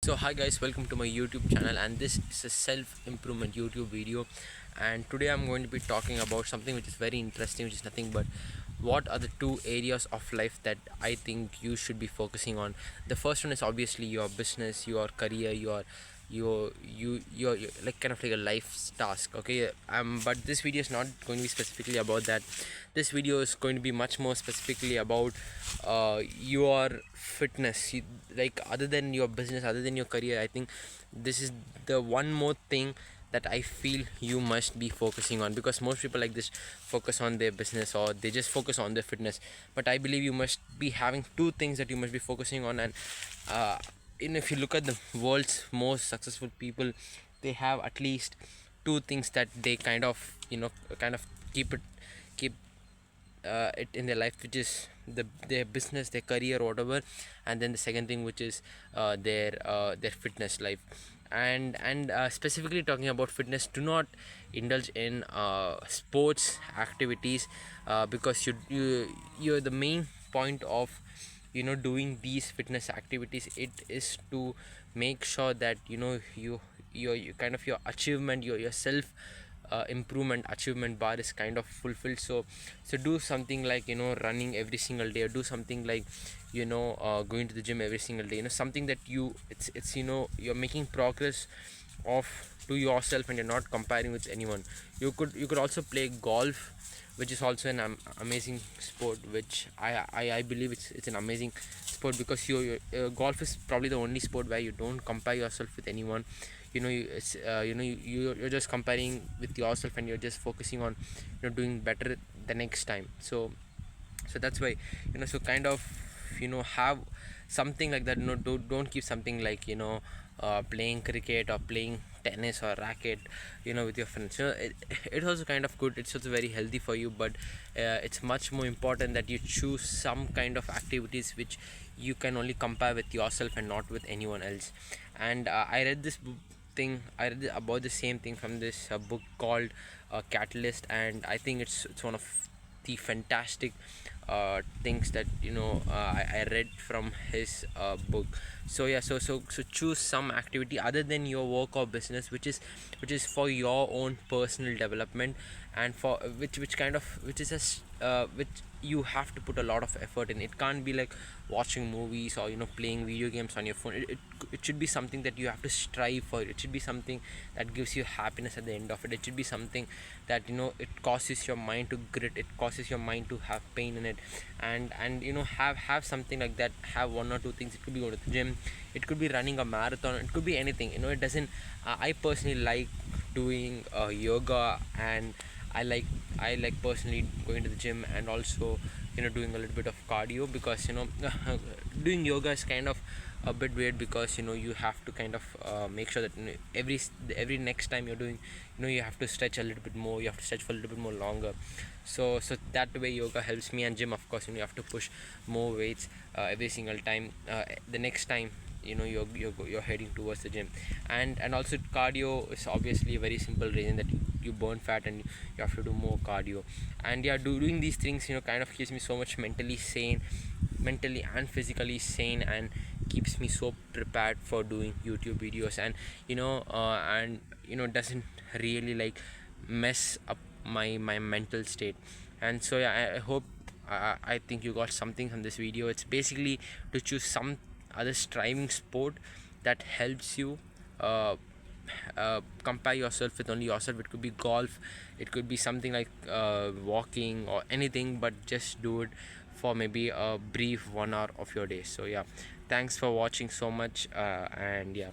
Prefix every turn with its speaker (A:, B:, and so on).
A: So hi guys, welcome to my YouTube channel, and this is a self-improvement YouTube video. And today I'm going to be talking about something which is very interesting, which is nothing but what are the two areas of life that I think you should be focusing on. The first one is obviously your business, your career, your like kind of like a life task. Okay, but this video is not going to be specifically about that. This video is going to be much more specifically about your fitness. Like, other than your business, other than your career, I think this is the one more thing that I feel you must be focusing on, because most people like this focus on their business or they just focus on their fitness. But I believe you must be having two things that you must be focusing on. And uh, if you look at the world's most successful people, they have at least two things that they kind of keep it in their life, which is their business, their career, whatever. And then the second thing, which is their fitness life. And specifically talking about fitness, do not indulge in sports activities, because you're the main point of doing these fitness activities. It is to make sure that your kind of your achievement, your self improvement achievement bar is kind of fulfilled. So do something like running every single day, or do something like going to the gym every single day. Something that it's you're making progress of to yourself, and you're not comparing with anyone. You could also play golf, which is also an amazing sport, which I believe it's an amazing sport, because golf is probably the only sport where you don't compare yourself with anyone. You're just comparing with yourself, and you're just focusing on doing better the next time. So that's why so kind of have something like that. Don't keep something like playing cricket or playing tennis or racket with your friends. It's also kind of good, it's also very healthy for you, but it's much more important that you choose some kind of activities which you can only compare with yourself and not with anyone else. And I read about the same thing from this book called Catalyst, and I think it's one of the fantastic things that I read from his book. So yeah, so choose some activity other than your work or business, which is for your own personal development, and for which is which you have to put a lot of effort in. It can't be like watching movies or playing video games on your phone. It should be something that you have to strive for. It should be something that gives you happiness at the end of it. It should be something that it causes your mind to grit, it causes your mind to have pain in it. And have something like that. Have one or two things. It could be going to the gym, it could be running a marathon, it could be anything. It doesn't I personally like doing yoga, and I like personally going to the gym, and also doing a little bit of cardio, because doing yoga is kind of a bit weird, because you have to kind of make sure that every next time you're doing, you have to stretch a little bit more, you have to stretch for a little bit more longer. So that way yoga helps me. And gym, of course, you have to push more weights every single time, the next time you're heading towards the gym. And also cardio is obviously a very simple reason that you burn fat, and you have to do more cardio. And yeah, doing these things kind of keeps me so much mentally and physically sane, and keeps me so prepared for doing YouTube videos. And doesn't really like mess up my mental state. And so yeah, I hope I think you got something from this video. It's basically to choose some other striving sport that helps you compare yourself with only yourself. It could be golf, it could be something like walking or anything, but just do it for maybe a brief 1 hour of your day. So yeah, thanks for watching so much, and yeah.